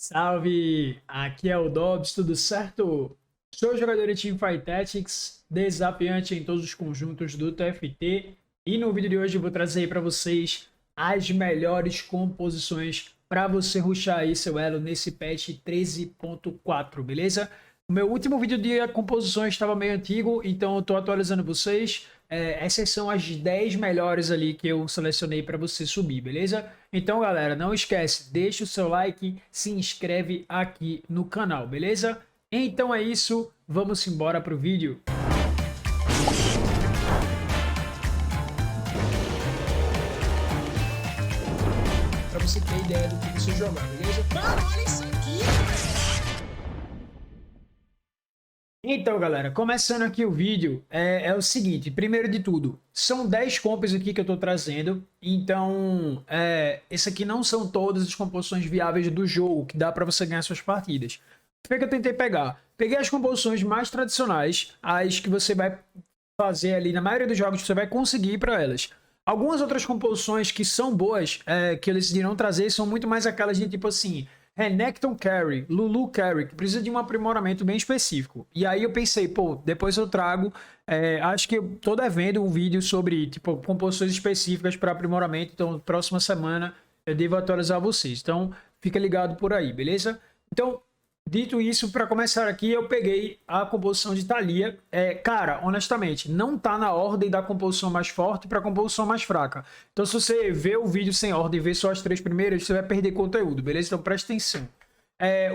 Salve! Aqui é o Dobbs, tudo certo? Sou jogador de Teamfight Tactics, desafiante em todos os conjuntos do TFT e no vídeo de hoje eu vou trazer para vocês as melhores composições para você rushar aí seu elo nesse patch 13.4, beleza? O meu último vídeo de composições estava meio antigo, então eu estou atualizando vocês. Essas são as 10 melhores ali que eu selecionei para você subir, beleza? Então, galera, não esquece, deixa o seu like, se inscreve aqui no canal, beleza? Então é isso, vamos embora pro vídeo. Para você ter ideia do que você jogar, beleza? Mano, olha isso aqui, velho. Então, galera, começando aqui o vídeo, é o seguinte, primeiro de tudo, são 10 comps aqui que eu tô trazendo, então, esse aqui não são todas as composições viáveis do jogo, que dá para você ganhar suas partidas. O que é que eu tentei pegar? Peguei as composições mais tradicionais, as que você vai fazer ali, na maioria dos jogos você vai conseguir para elas. Algumas outras composições que são boas, que eles decidiram trazer, são muito mais aquelas de tipo assim... Renekton Carry, Lulu Carry, que precisa de um aprimoramento bem específico. E aí eu pensei, pô, depois eu trago, acho que eu tô devendo um vídeo sobre, tipo, composições específicas para aprimoramento, então próxima semana eu devo atualizar vocês. Então, fica ligado por aí, beleza? Então, dito isso, para começar aqui, eu peguei a composição de Thalia. Cara, honestamente, não tá na ordem da composição mais forte para a composição mais fraca. Então, se você vê o vídeo sem ordem e vê só as 3 primeiras, você vai perder conteúdo, beleza? Então, presta atenção.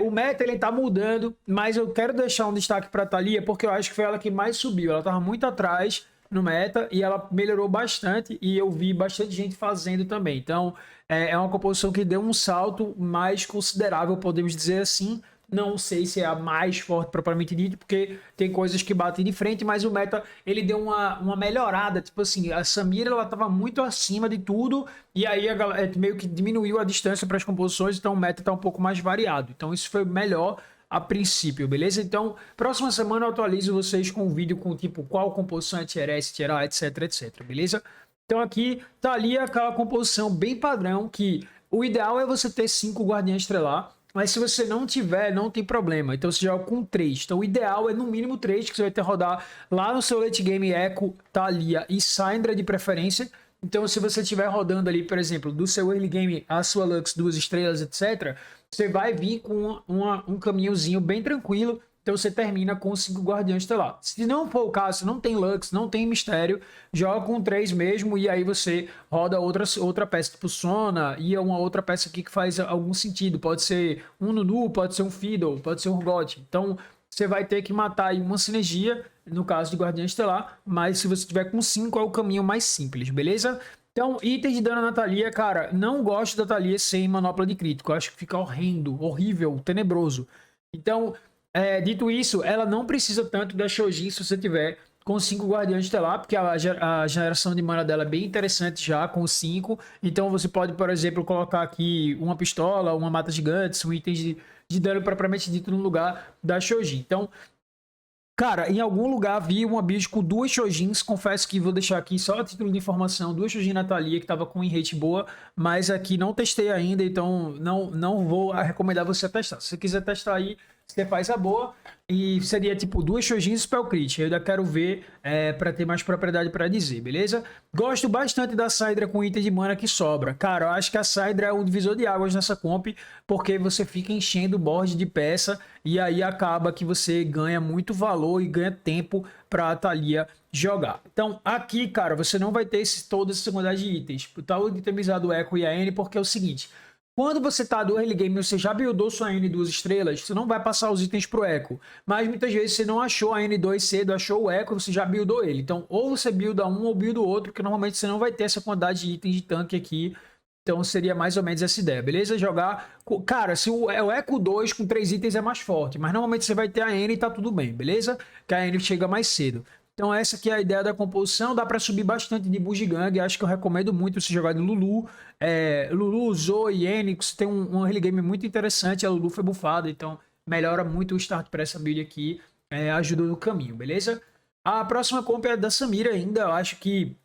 O meta, ele tá mudando, mas eu quero deixar um destaque para Thalia, porque eu acho que foi ela que mais subiu. Ela tava muito atrás no meta e ela melhorou bastante e eu vi bastante gente fazendo também. Então, é uma composição que deu um salto mais considerável, podemos dizer assim. Não sei se é a mais forte propriamente dito, porque tem coisas que batem de frente, mas o meta ele deu uma melhorada. Tipo assim, a Samira ela tava muito acima de tudo, e aí a galera meio que diminuiu a distância para as composições, então o meta tá um pouco mais variado. Então isso foi melhor a princípio, beleza? Então, próxima semana eu atualizo vocês com um vídeo com tipo qual composição é tier S, tier A, etc, etc, beleza? Então aqui tá ali aquela composição bem padrão que o ideal é você ter 5 guardiães estrelar. Mas se você não tiver, não tem problema. Então você joga com 3. Então o ideal é no mínimo 3, que você vai ter que rodar lá no seu late game Echo, Thalia e Syndra de preferência. Então se você estiver rodando ali, por exemplo, do seu early game a sua Lux 2 estrelas, etc., você vai vir com um caminhozinho bem tranquilo. Então você termina com 5 guardiões estelar. Se não for o caso, não tem Lux, não tem mistério, joga com 3 mesmo e aí você roda outra peça tipo Sona e uma outra peça aqui que faz algum sentido. Pode ser um Nunu, pode ser um Fiddle, pode ser um Urgot. Então você vai ter que matar aí uma sinergia, no caso de Guardião Estelar, mas se você tiver com 5 é o caminho mais simples, beleza? Então, itens de dano na Thalia, cara, não gosto da Thalia sem manopla de crítico. Eu acho que fica horrendo, horrível, tenebroso. Então, dito isso, ela não precisa tanto da Shojin se você tiver com 5 Guardiões Estelar, porque a geração de mana dela é bem interessante já com 5. Então você pode, por exemplo, colocar aqui uma pistola, uma mata gigantes, um item de dano propriamente dito no lugar da Shojin. Então, cara, em algum lugar vi uma build com 2 Shojins, confesso que vou deixar aqui só a título de informação, 2 Shojin na Thalia que tava com win rate boa, mas aqui não testei ainda, então não vou recomendar você testar. Se você quiser testar aí, você faz a boa e seria tipo 2 Shojins e Spell Crit. Eu ainda quero ver para ter mais propriedade para dizer, beleza? Gosto bastante da Syndra com item de mana que sobra. Cara, eu acho que a Syndra é um divisor de águas nessa comp, porque você fica enchendo o board de peça e aí acaba que você ganha muito valor e ganha tempo para a Thalia jogar. Então aqui, cara, você não vai ter toda essa quantidade de itens. Tá itemizado o Echo e a N porque é o seguinte... Quando você tá do early game, você já buildou sua N 2 estrelas, você não vai passar os itens pro Echo. Mas muitas vezes você não achou a N2 cedo, achou o Echo, você já buildou ele. Então, ou você builda um ou builda o outro, porque normalmente você não vai ter essa quantidade de itens de tanque aqui. Então seria mais ou menos essa ideia, beleza? Jogar... Cara, se o Echo 2 com 3 itens é mais forte, mas normalmente você vai ter a N e tá tudo bem, beleza? Que a N chega mais cedo. Então essa aqui é a ideia da composição, dá para subir bastante de Bugigang, acho que eu recomendo muito você jogar de Lulu. Lulu, Zoe, Enix, tem um early game muito interessante, a Lulu foi bufada, então melhora muito o start para essa build aqui, ajuda no caminho, beleza? A próxima comp é da Samira ainda, eu acho que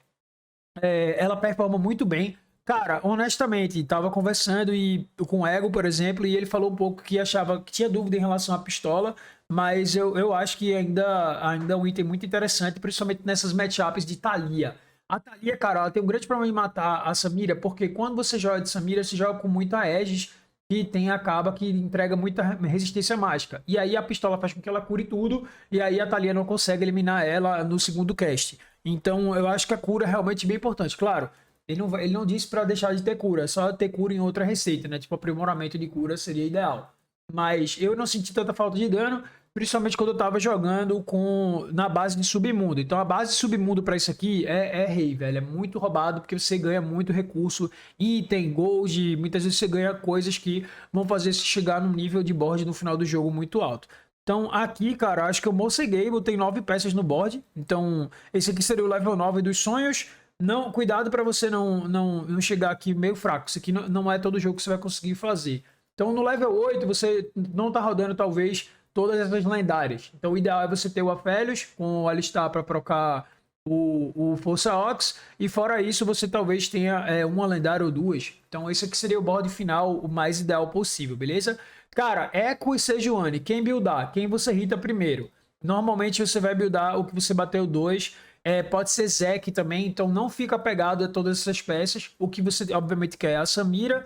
ela performa muito bem. Cara, honestamente, tava conversando com o Ego, por exemplo, e ele falou um pouco que achava que tinha dúvida em relação à pistola, mas eu acho que ainda é um item muito interessante, principalmente nessas matchups de Thalia. A Thalia, cara, ela tem um grande problema em matar a Samira, porque quando você joga de Samira, você joga com muita Aegis, que acaba que entrega muita resistência mágica. E aí a pistola faz com que ela cure tudo, e aí a Thalia não consegue eliminar ela no segundo cast. Então eu acho que a cura é realmente bem importante. Claro, ele não disse pra deixar de ter cura, é só ter cura em outra receita, né? Tipo, aprimoramento de cura seria ideal. Mas eu não senti tanta falta de dano, principalmente quando eu tava jogando na base de submundo. Então a base de submundo pra isso aqui é rei, velho. É muito roubado porque você ganha muito recurso, item, gold, muitas vezes você ganha coisas que vão fazer você chegar num nível de board no final do jogo muito alto. Então aqui, cara, acho que eu moceguei, botei 9 peças no board. Então esse aqui seria o level 9 dos sonhos. Não, cuidado para você não chegar aqui meio fraco. Isso aqui não é todo jogo que você vai conseguir fazer. Então no level 8 você não tá rodando talvez todas essas lendárias. Então o ideal é você ter o Aphelios com o Alistar para trocar o Força Ox. E fora isso você talvez tenha uma lendária ou duas. Então esse aqui seria o board final o mais ideal possível, beleza? Cara, Echo e Sejuani, quem buildar? Quem você hita primeiro? Normalmente você vai buildar o que você bateu 2. Pode ser Zek também, então não fica apegado a todas essas peças. O que você obviamente quer é a Samira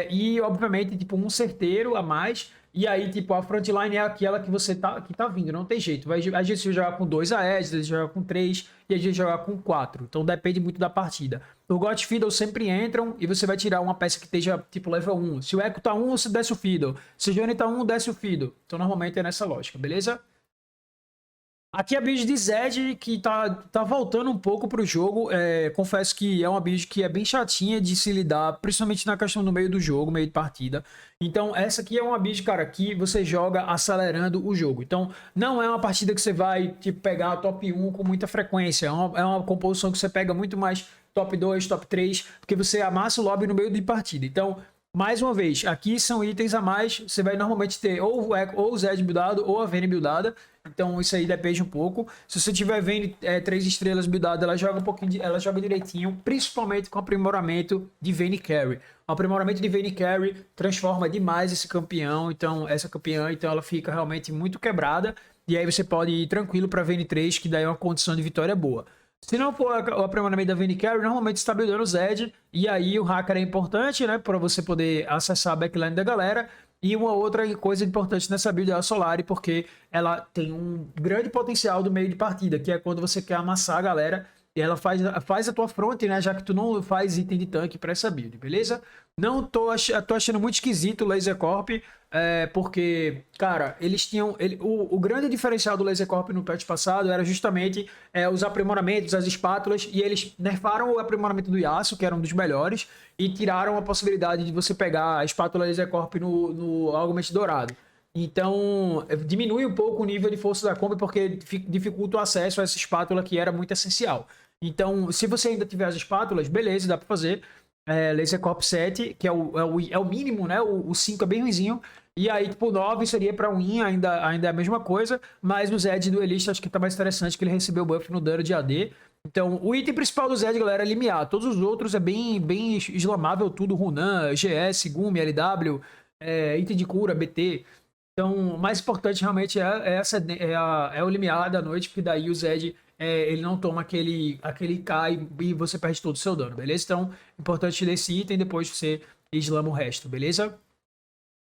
e obviamente tipo um certeiro a mais. E aí tipo a frontline é aquela que você que tá vindo, não tem jeito. A gente vai jogar com 2 Aedes, a gente jogar com 3 e a gente jogar com 4. Então depende muito da partida. O God Fiddle sempre entram e você vai tirar uma peça que esteja tipo level 1. Se o Echo tá 1, você desce o Fiddle. Se o Johnny tá 1, desce o Fiddle. Então normalmente é nessa lógica, beleza? Aqui é a build de Zed, que tá voltando um pouco pro jogo. Confesso que é uma build que é bem chatinha de se lidar, principalmente na questão do meio do jogo, meio de partida. Então, essa aqui é uma build, cara, que você joga acelerando o jogo. Então, não é uma partida que você vai tipo, pegar a top 1 com muita frequência. É uma composição que você pega muito mais top 2, top 3, porque você amassa o lobby no meio de partida. Então, mais uma vez, aqui são itens a mais. Você vai normalmente ter ou o Zed buildado ou a Vayne buildada. Então isso aí depende um pouco. Se você tiver Vayne 3 estrelas buildada, ela joga um pouquinho, ela joga direitinho, principalmente com o aprimoramento de Vayne Carry. O aprimoramento de Vayne Carry transforma demais esse campeão, então essa campeã, então ela fica realmente muito quebrada. E aí você pode ir tranquilo para Vayne 3, que daí é uma condição de vitória boa. Se não for o aprimoramento da Vayne Carry, normalmente está buildando o Zed, e aí o hacker é importante, né, para você poder acessar a backline da galera. E uma outra coisa importante nessa build é a Solari, porque ela tem um grande potencial do meio de partida, que é quando você quer amassar a galera e ela faz a tua front, né? Já que tu não faz item de tanque para essa build, beleza? Não tô achando muito esquisito o Laser Corp, porque, cara, eles tinham... o grande diferencial do Laser Corp no patch passado era justamente os aprimoramentos, as espátulas, e eles nerfaram o aprimoramento do Yasuo, que era um dos melhores, e tiraram a possibilidade de você pegar a espátula Laser Corp no Augment Dourado. Então, diminui um pouco o nível de força da combo, porque dificulta o acesso a essa espátula que era muito essencial. Então, se você ainda tiver as espátulas, beleza, dá pra fazer. Laser Corp 7, que é o mínimo, né? O 5 é bem ruizinho. E aí, tipo, o 9 seria pra win, ainda é a mesma coisa. Mas o Zed duelista acho que tá mais interessante, que ele recebeu buff no dano de AD. Então, o item principal do Zed, galera, é limiar. Todos os outros é bem eslamável, tudo. Runan, GS, Gumi, LW, item de cura, BT. Então, o mais importante realmente é o limiar da noite, porque daí o Zed ele não toma aquele K e você perde todo o seu dano, beleza? Então, importante desse item, depois você islama o resto, beleza?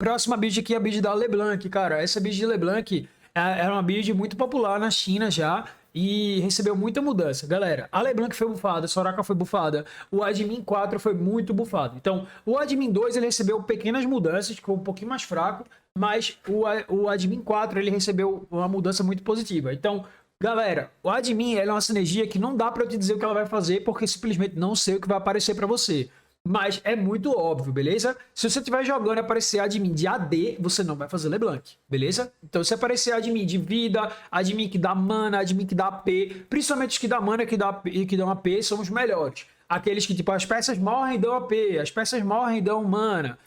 Próxima build aqui é a build da LeBlanc, cara. Essa build de LeBlanc era uma build muito popular na China já e recebeu muita mudança. Galera, a LeBlanc foi bufada, a Soraka foi bufada, o Admin 4 foi muito bufado. Então, o Admin 2 ele recebeu pequenas mudanças, ficou um pouquinho mais fraco, mas o Admin 4 ele recebeu uma mudança muito positiva. Então, galera, o Admin é uma sinergia que não dá pra eu te dizer o que ela vai fazer, porque simplesmente não sei o que vai aparecer pra você. Mas é muito óbvio, beleza? Se você estiver jogando e aparecer admin de AD, você não vai fazer LeBlanc, beleza? Então se aparecer admin de vida, admin que dá mana, admin que dá AP, principalmente os que dá mana e que dão AP são os melhores. Aqueles que, tipo, as peças morrem e dão AP, as peças morrem e dão mana.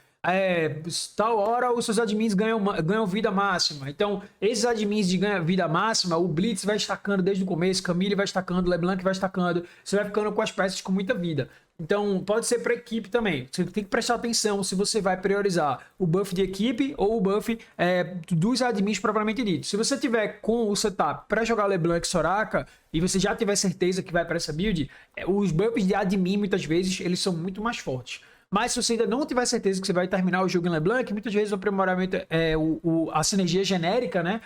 Tal hora os seus admins ganham vida máxima. Então, esses admins de vida máxima, o Blitz vai estacando desde o começo, Camille vai estacando, LeBlanc vai estacando, você vai ficando com as peças com muita vida. Então, pode ser para equipe também. Você tem que prestar atenção se você vai priorizar o buff de equipe ou o buff dos admins propriamente dito. Se você tiver com o setup para jogar LeBlanc e Soraka e você já tiver certeza que vai para essa build, os buffs de admin muitas vezes eles são muito mais fortes. Mas se você ainda não tiver certeza que você vai terminar o jogo em LeBlanc, muitas vezes o aprimoramento, a sinergia genérica, né,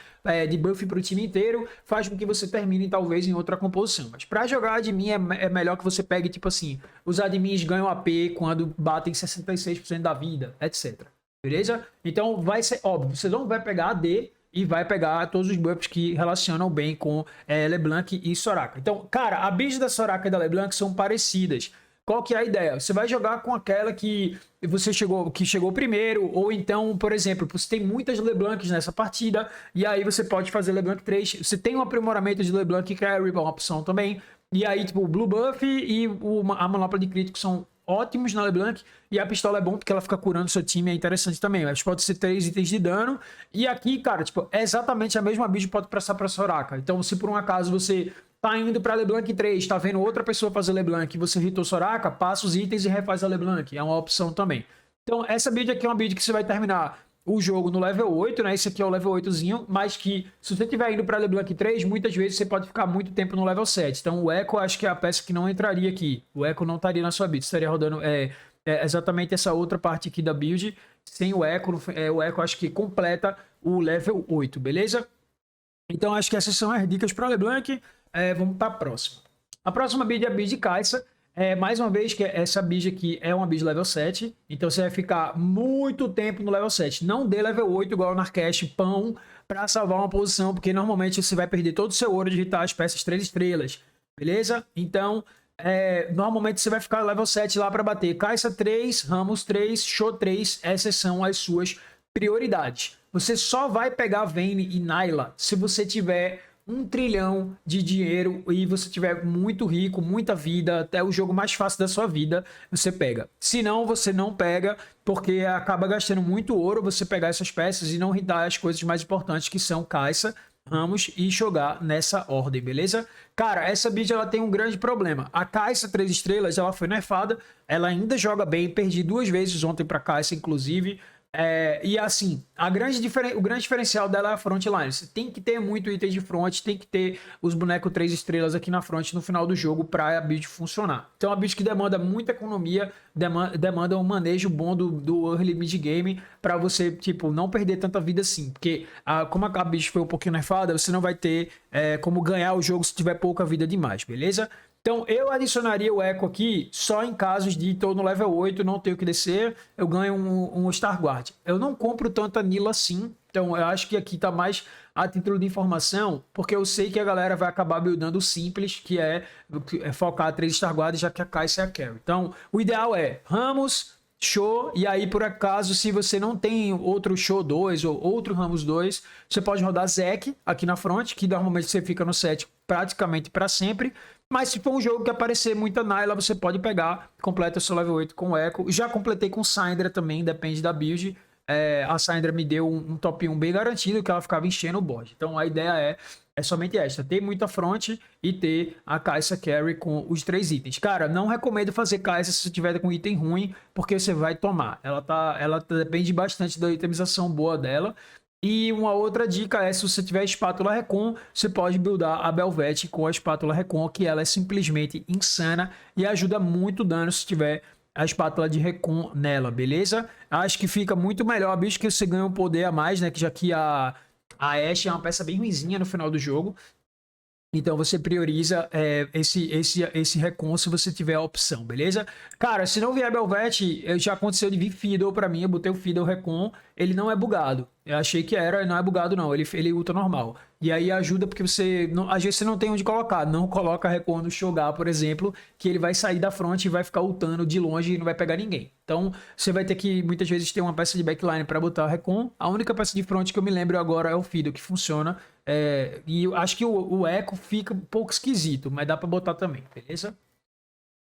de buff para o time inteiro, faz com que você termine talvez em outra composição. Mas para jogar admin é melhor que você pegue, tipo assim, os admins ganham AP quando batem 66% da vida, etc. Beleza? Então vai ser óbvio, você não vai pegar AD e vai pegar todos os buffs que relacionam bem com LeBlanc e Soraka. Então, cara, a build da Soraka e da LeBlanc são parecidas. Qual que é a ideia? Você vai jogar com aquela que chegou primeiro, ou então, por exemplo, você tem muitas LeBlancs nessa partida, e aí você pode fazer LeBlanc 3. Você tem um aprimoramento de LeBlanc Carry, uma opção também. E aí, tipo, o Blue Buff e a manopla de crítico são ótimos na LeBlanc, e a pistola é bom porque ela fica curando seu time, é interessante também. Mas pode ser 3 itens de dano. E aqui, cara, tipo, é exatamente a mesma build que pode passar pra Soraka. Então, se por um acaso você tá indo pra LeBlanc 3, tá vendo outra pessoa fazer LeBlanc e você hitou Soraka, passa os itens e refaz a LeBlanc. É uma opção também. Então, essa build aqui é uma build que você vai terminar o jogo no level 8, né? Esse aqui é o level 8zinho, mas que se você estiver indo para LeBlanc 3, muitas vezes você pode ficar muito tempo no level 7. Então, o Echo acho que é a peça que não entraria aqui. O Echo não estaria na sua build, estaria rodando exatamente essa outra parte aqui da build. Sem o Echo, o Echo acho que completa o level 8, beleza? Então, acho que essas são as dicas para LeBlanc. Vamos para a próxima. A próxima build é a build Kai'Sa. Mais uma vez, que essa build aqui é uma build level 7. Então você vai ficar muito tempo no level 7. Não dê level 8 igual o Narcash pão para salvar uma posição, porque normalmente você vai perder todo o seu ouro de hitar as peças 3 estrelas. Beleza? Então, normalmente você vai ficar level 7 lá para bater Kai'Sa 3, Ramos 3, Show 3. Essas são as suas prioridades. Você só vai pegar Vayne e Nilah se você tiver 1 trilhão de dinheiro e você tiver muito rico, muita vida, até o jogo mais fácil da sua vida, você pega. Se não, você não pega, porque acaba gastando muito ouro você pegar essas peças e não hitar as coisas mais importantes, que são Kai'Sa, Ramos e jogar nessa ordem, beleza? Cara, essa build ela tem um grande problema. A Kai'Sa 3 estrelas, ela foi nerfada, ela ainda joga bem, perdi 2 vezes ontem pra Kai'Sa, inclusive. E assim, o grande diferencial dela é a frontline. Você tem que ter muito item de front, tem que ter os bonecos 3 estrelas aqui na front no final do jogo para a build funcionar. Então é uma build que demanda muita economia, demanda um manejo bom do early mid game para você, tipo, não perder tanta vida assim. Porque como a build foi um pouquinho nerfada, você não vai ter como ganhar o jogo se tiver pouca vida demais, beleza? Então, eu adicionaria o Echo aqui só em casos de estou no level 8, não tenho que descer, eu ganho um Starguard. Eu não compro tanta Nilah assim, então eu acho que aqui tá mais a título de informação, porque eu sei que a galera vai acabar buildando simples, que é focar 3 Starguards, já que a Kai'Sa é a carry. Então, o ideal é Ramos, Show, e aí por acaso, se você não tem outro Show 2 ou outro Ramos 2, você pode rodar Zek aqui na front, que normalmente você fica no set praticamente para sempre. Mas se for um jogo que aparecer muita Nilah, você pode pegar, completa o seu level 8 com o Echo. Já completei com Syndra também, depende da build. A Syndra me deu um top 1 bem garantido, que ela ficava enchendo o board. Então a ideia é somente esta, ter muita front e ter a Kai'Sa Carry com os 3 itens. Cara, não recomendo fazer Kai'Sa se você tiver com item ruim, porque você vai tomar. Ela depende bastante da itemização boa dela. E uma outra dica é, se você tiver espátula Recon, você pode buildar a Belvete com a espátula Recon, que ela é simplesmente insana e ajuda muito dano se tiver a espátula de Recon nela, beleza? Acho que fica muito melhor, bicho, que você ganha um poder a mais, né? Que já que a Ashe é uma peça bem ruinzinha no final do jogo. Então você prioriza esse Recon se você tiver a opção, beleza? Cara, se não vier Belvete, já aconteceu de vir Fiddle pra mim, eu botei o Fiddle Recon, ele não é bugado. Eu achei que era, não é bugado não, ele ultra normal. E aí ajuda porque às vezes você não tem onde colocar, não coloca Recon no Shogar, por exemplo, que ele vai sair da front e vai ficar ultando de longe e não vai pegar ninguém. Então você vai ter que muitas vezes ter uma peça de backline para botar Recon. A única peça de front que eu me lembro agora é o Fiddle, que funciona. E eu acho que o Echo fica um pouco esquisito, mas dá para botar também, beleza?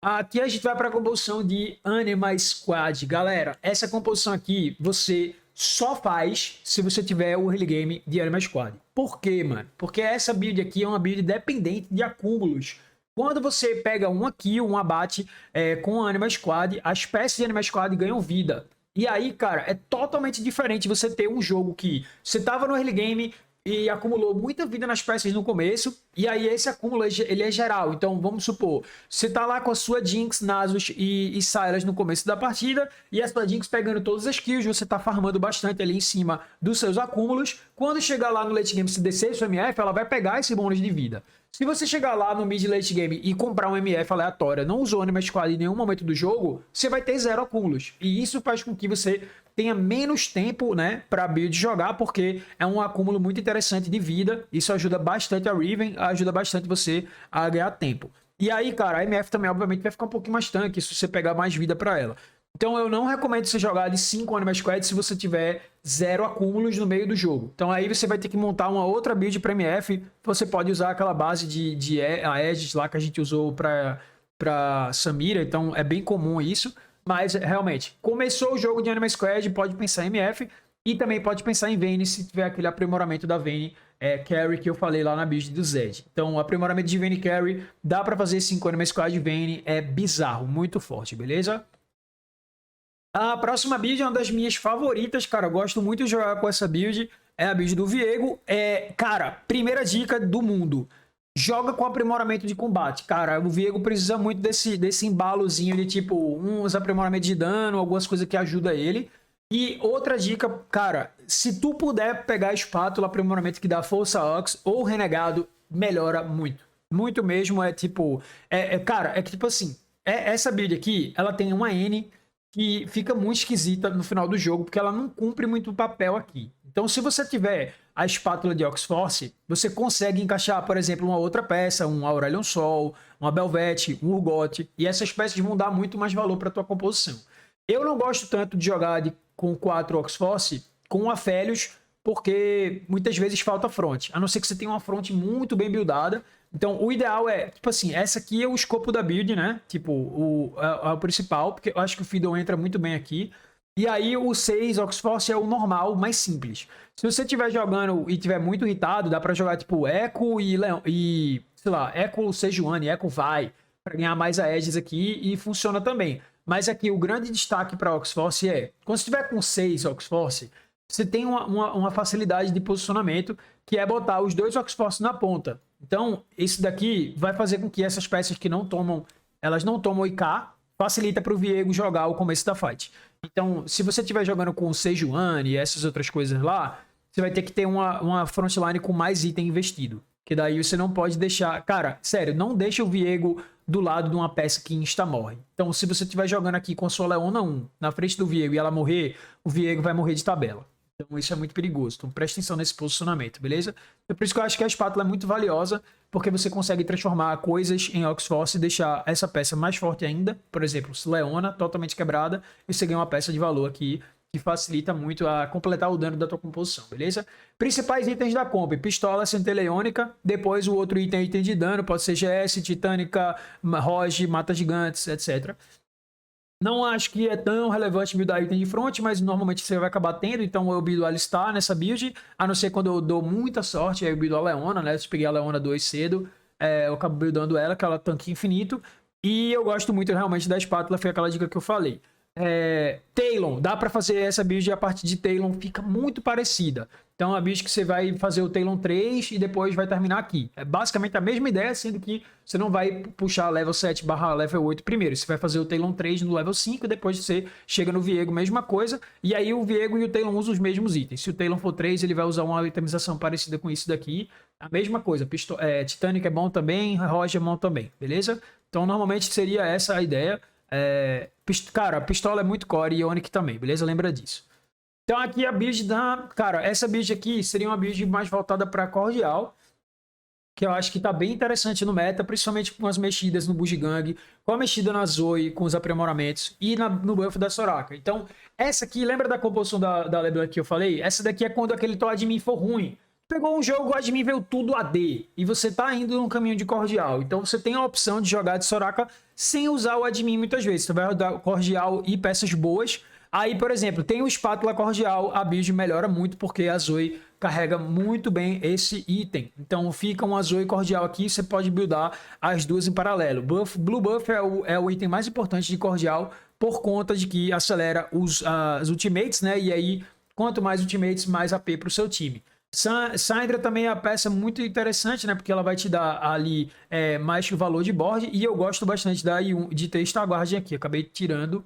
Aqui a gente vai para a composição de Anima Squad. Galera, essa composição aqui você só faz se você tiver o early game de Anima Squad. Por quê, mano? Porque essa build aqui é uma build dependente de acúmulos. Quando você pega uma kill, um abate com a Anima Squad, as peças de Anima Squad ganham vida. E aí, cara, é totalmente diferente você ter um jogo que você tava no early game e acumulou muita vida nas peças no começo, e aí esse acúmulo ele é geral. Então, vamos supor, você tá lá com a sua Jinx, Nasus e Sylas no começo da partida, e a sua Jinx pegando todas as kills, você tá farmando bastante ali em cima dos seus acúmulos. Quando chegar lá no late game, se descer sua MF, ela vai pegar esse bônus de vida. Se você chegar lá no mid late game e comprar um MF aleatória, não usou Anima Squad em nenhum momento do jogo, você vai ter 0 acúmulos. E isso faz com que você tenha menos tempo, né, para build jogar, porque é um acúmulo muito interessante de vida. Isso ajuda bastante a Riven, ajuda bastante você a ganhar tempo. E aí, cara, a MF também, obviamente, vai ficar um pouquinho mais tanque se você pegar mais vida para ela. Então, eu não recomendo você jogar de 5 Anima Squad se você tiver 0 acúmulos no meio do jogo. Então, aí você vai ter que montar uma outra build para MF. Você pode usar aquela base de Aegis lá que a gente usou para Samira. Então, é bem comum isso. Mas, realmente, começou o jogo de Anima Squad, pode pensar em MF. E também pode pensar em Vayne se tiver aquele aprimoramento da Vayne Carry que eu falei lá na build do Zed. Então, o aprimoramento de Vayne Carry, dá para fazer 5 Anima Squad Vayne, é bizarro, muito forte, beleza? A próxima build é uma das minhas favoritas, cara. Eu gosto muito de jogar com essa build. É a build do Viego. Cara, primeira dica do mundo. Joga com aprimoramento de combate. Cara, o Viego precisa muito desse embalozinho de tipo, uns aprimoramentos de dano, algumas coisas que ajudam ele. E outra dica, cara, se tu puder pegar a espátula, aprimoramento que dá Força Ox ou Renegado, melhora muito. Muito mesmo, cara, é que tipo assim, essa build aqui, ela tem uma N que fica muito esquisita no final do jogo, porque ela não cumpre muito o papel aqui. Então, se você tiver a espátula de Oxforce, você consegue encaixar, por exemplo, uma outra peça, um Aurelion Sol, uma Belvete, um Urgot, e essas peças vão dar muito mais valor para tua composição. Eu não gosto tanto de jogar com 4 Oxforce com Aphelios, porque muitas vezes falta front, a não ser que você tenha uma front muito bem buildada. Então, o ideal é, tipo assim, essa aqui é o escopo da build, né? Tipo, o principal, porque eu acho que o Fiddle entra muito bem aqui. E aí, o 6 Oxforce é o normal, mais simples. Se você estiver jogando e estiver muito irritado, dá pra jogar, tipo, Echo sei lá, Echo Sejuani, Echo Vai, pra ganhar mais Aegis aqui, e funciona também. Mas aqui, o grande destaque pra Oxforce quando você estiver com 6 Oxforce, você tem uma facilidade de posicionamento, que é botar os 2 Oxforce na ponta. Então, isso daqui vai fazer com que essas peças que não tomam, elas não tomam IK, facilita para o Viego jogar o começo da fight. Então, se você estiver jogando com o Sejuani e essas outras coisas lá, você vai ter que ter uma frontline com mais item investido. Que daí você não pode deixar... Cara, sério, não deixa o Viego do lado de uma peça que insta-morre. Então, se você estiver jogando aqui com a sua Leona 1 na frente do Viego e ela morrer, o Viego vai morrer de tabela. Então isso é muito perigoso. Então preste atenção nesse posicionamento, beleza? Então, por isso que eu acho que a espátula é muito valiosa, porque você consegue transformar coisas em Oxforce e deixar essa peça mais forte ainda. Por exemplo, Leona totalmente quebrada, e você ganha uma peça de valor aqui que facilita muito a completar o dano da tua composição, beleza? Principais itens da comp: pistola centelêonica, depois o outro item é item de dano, pode ser GS, titânica, Roge, mata gigantes, etc. Não acho que é tão relevante buildar item de front, mas normalmente você vai acabar tendo, então eu buildo a Alistar nessa build, a não ser quando eu dou muita sorte, aí eu buildo a Leona, né? Se eu peguei a Leona 2 cedo, eu acabo buildando ela, que ela tanque infinito, e eu gosto muito realmente da espátula, foi aquela dica que eu falei. Talon, dá pra fazer essa build, a parte de Talon fica muito parecida. Então a build que você vai fazer o Talon 3 e depois vai terminar aqui. É basicamente a mesma ideia, sendo que você não vai puxar level 7 barra level 8 primeiro. Você vai fazer o Talon 3 no level 5 e depois você chega no Viego, mesma coisa. E aí o Viego e o Talon usam os mesmos itens. Se o Talon for 3, ele vai usar uma itemização parecida com isso daqui. A mesma coisa. Titânica é bom também, Roger é bom também, beleza? Então normalmente seria essa a ideia. Cara, pistola é muito core e Onyx também, beleza? Lembra disso. Então aqui a build Cara, essa build aqui seria uma build mais voltada para cordial, que eu acho que tá bem interessante no meta, principalmente com as mexidas no Bugigang, com a mexida na Zoe, com os aprimoramentos, e no buff da Soraka. Então, essa aqui, lembra da composição da LeBlanc que eu falei? Essa daqui é quando aquele teu admin for ruim. Pegou um jogo, o admin veio tudo AD, e você tá indo num caminho de cordial. Então você tem a opção de jogar de Soraka sem usar o admin muitas vezes. Você vai rodar cordial e peças boas. Aí, por exemplo, tem o espátula cordial, a build melhora muito porque a Zoe carrega muito bem esse item. Então fica uma Zoe cordial aqui, você pode buildar as duas em paralelo. Blue Buff é o item mais importante de cordial por conta de que acelera as ultimates, né? E aí, quanto mais ultimates, mais AP para o seu time. Syndra também é uma peça muito interessante, né? Porque ela vai te dar ali mais valor de board. E eu gosto bastante de ter Star Guardian aqui. Acabei tirando.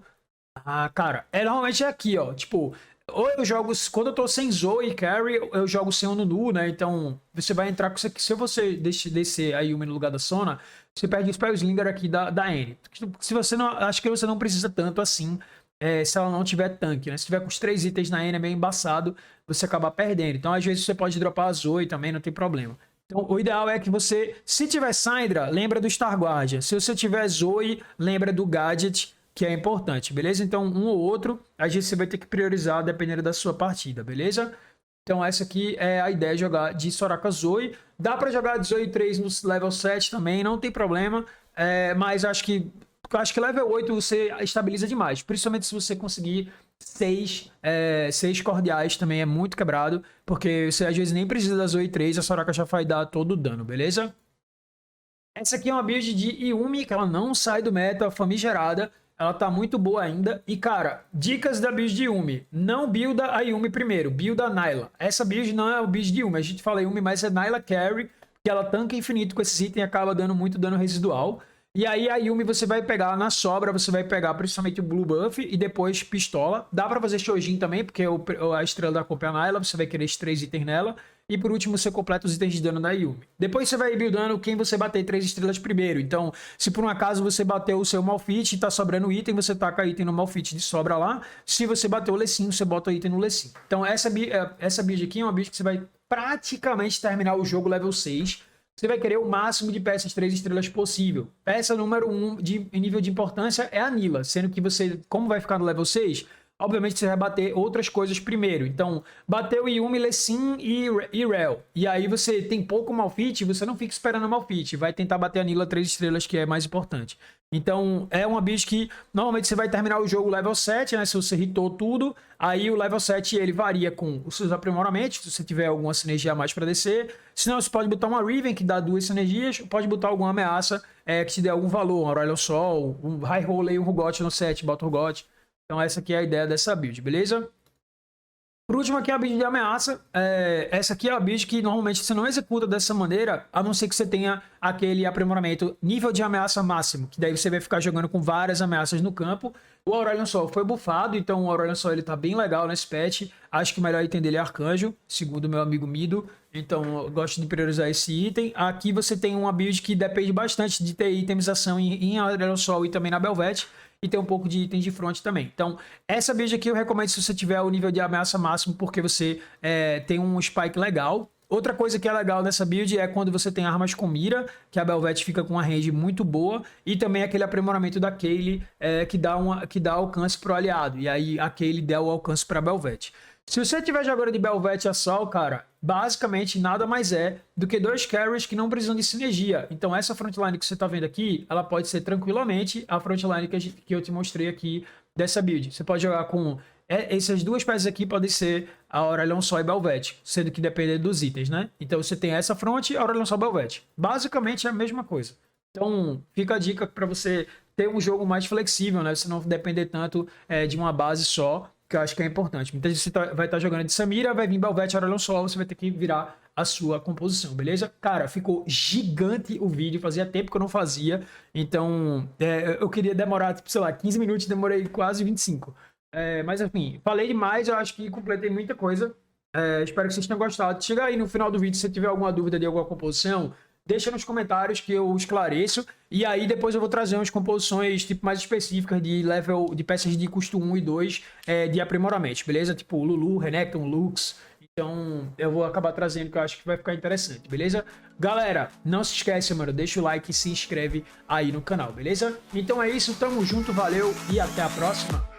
Ah, cara, normalmente é aqui, ó. Tipo, ou eu jogo. Quando eu tô sem Zoe e Carry, eu jogo sem o Nunu, né? Então, você vai entrar com isso aqui. Se você descer a Yumi no lugar da Sona, você perde o Spellslinger aqui da Anne. Se você não. Acho que você não precisa tanto assim. Se ela não tiver tanque, né? Se tiver com os 3 itens na Anne é meio embaçado, você acaba perdendo. Então, às vezes, você pode dropar a Zoe também, não tem problema. Então, o ideal é que você, se tiver Syndra, lembra do Star Guardian. Se você tiver Zoe, lembra do Gadget, que é importante, beleza? Então, um ou outro, a gente vai ter que priorizar dependendo da sua partida, beleza? Então, essa aqui é a ideia de jogar de Soraka Zoe. Dá pra jogar de Zoe 3 no level 7 também, não tem problema. Mas acho que level 8 você estabiliza demais. Principalmente se você conseguir 6 cordiais também é muito quebrado. Porque você às vezes nem precisa da Zoe 3, a Soraka já vai dar todo o dano, beleza? Essa aqui é uma build de Yumi, que ela não sai do meta, famigerada. Ela tá muito boa ainda. E, cara, dicas da build de Yumi. Não builda a Yumi primeiro, builda a Nilah. Essa build não é o build de Yumi. A gente fala Yumi, mas é Nilah Carry, que ela tanca infinito com esses itens e acaba dando muito dano residual. E aí a Yumi você vai pegar na sobra, você vai pegar principalmente o Blue Buff e depois Pistola. Dá pra fazer Shojin também, porque a estrela da compra é a Nilah, você vai querer esses 3 itens nela. E por último você completa os itens de dano da Yumi. Depois você vai buildando quem você bater 3 estrelas primeiro. Então, se por um acaso você bateu o seu Malphite e tá sobrando item, você taca item no Malphite de sobra lá. Se você bateu o Lecim, você bota o item no Lecim. Então essa build aqui é uma build que você vai praticamente terminar o jogo level 6. Você vai querer o máximo de peças 3 estrelas possível. Peça número 1 em nível de importância é a Nilah, sendo que você, como vai ficar no level 6, obviamente você vai bater outras coisas primeiro. Então, bateu Yumi, Lecim e Rel. E aí você tem pouco Malphite, você não fica esperando o Malphite. Vai tentar bater a Nilah 3 estrelas, que é mais importante. Então, é uma build que normalmente você vai terminar o jogo level 7, né? Se você hitou tudo, aí o level 7 ele varia com os seus aprimoramentos, se você tiver alguma sinergia a mais para descer. Senão, você pode botar uma Riven, que dá 2 sinergias, pode botar alguma ameaça que te dê algum valor, um Aurelion Sol, um High Roll e um Rugot no 7, bota o Rugot. Então essa aqui é a ideia dessa build, beleza? Por último aqui é a build de ameaça. Essa aqui é a build que normalmente você não executa dessa maneira, a não ser que você tenha aquele aprimoramento nível de ameaça máximo, que daí você vai ficar jogando com várias ameaças no campo. O Aurelion Sol foi buffado, então o Aurelion Sol ele tá bem legal nesse patch. Acho que o melhor item dele é Arcanjo, segundo meu amigo Mido. Então eu gosto de priorizar esse item. Aqui você tem uma build que depende bastante de ter itemização em Aurelion Sol e também na Belvete. E tem um pouco de itens de front também. Então, essa build aqui eu recomendo se você tiver o nível de ameaça máximo, porque você tem um spike legal. Outra coisa que é legal nessa build é quando você tem armas com mira, que a Belvete fica com uma range muito boa, e também aquele aprimoramento da Kayle que dá alcance pro aliado. E aí a Kayle dá o alcance para a Belvete. Se você estiver jogando de Belvete a Sol, cara, basicamente nada mais é do que 2 carries que não precisam de sinergia. Então essa frontline que você está vendo aqui, ela pode ser tranquilamente a frontline que eu te mostrei aqui dessa build. Você pode jogar com essas 2 peças aqui, podem ser a Aurelion Sol e Belvete, sendo que depende dos itens, né? Então você tem essa front e a Aurelion Sol e Belvete. Basicamente é a mesma coisa. Então fica a dica para você ter um jogo mais flexível, né? Você não depender tanto de uma base só, que eu acho que é importante. Muitas vezes você vai estar jogando de Samira, vai vir Belvete, Aurelion Sol, você vai ter que virar a sua composição, beleza? Cara, ficou gigante o vídeo, fazia tempo que eu não fazia, então eu queria demorar, tipo, sei lá, 15 minutos, demorei quase 25. Mas enfim, falei demais, eu acho que completei muita coisa. Espero que vocês tenham gostado. Chega aí no final do vídeo, se você tiver alguma dúvida de alguma composição, deixa nos comentários que eu esclareço. E aí depois eu vou trazer umas composições tipo, mais específicas de peças de custo 1 e 2 de aprimoramento, beleza? Tipo Lulu, Renekton, Lux. Então eu vou acabar trazendo que eu acho que vai ficar interessante, beleza? Galera, não se esquece, mano, deixa o like e se inscreve aí no canal, beleza? Então é isso, tamo junto, valeu e até a próxima.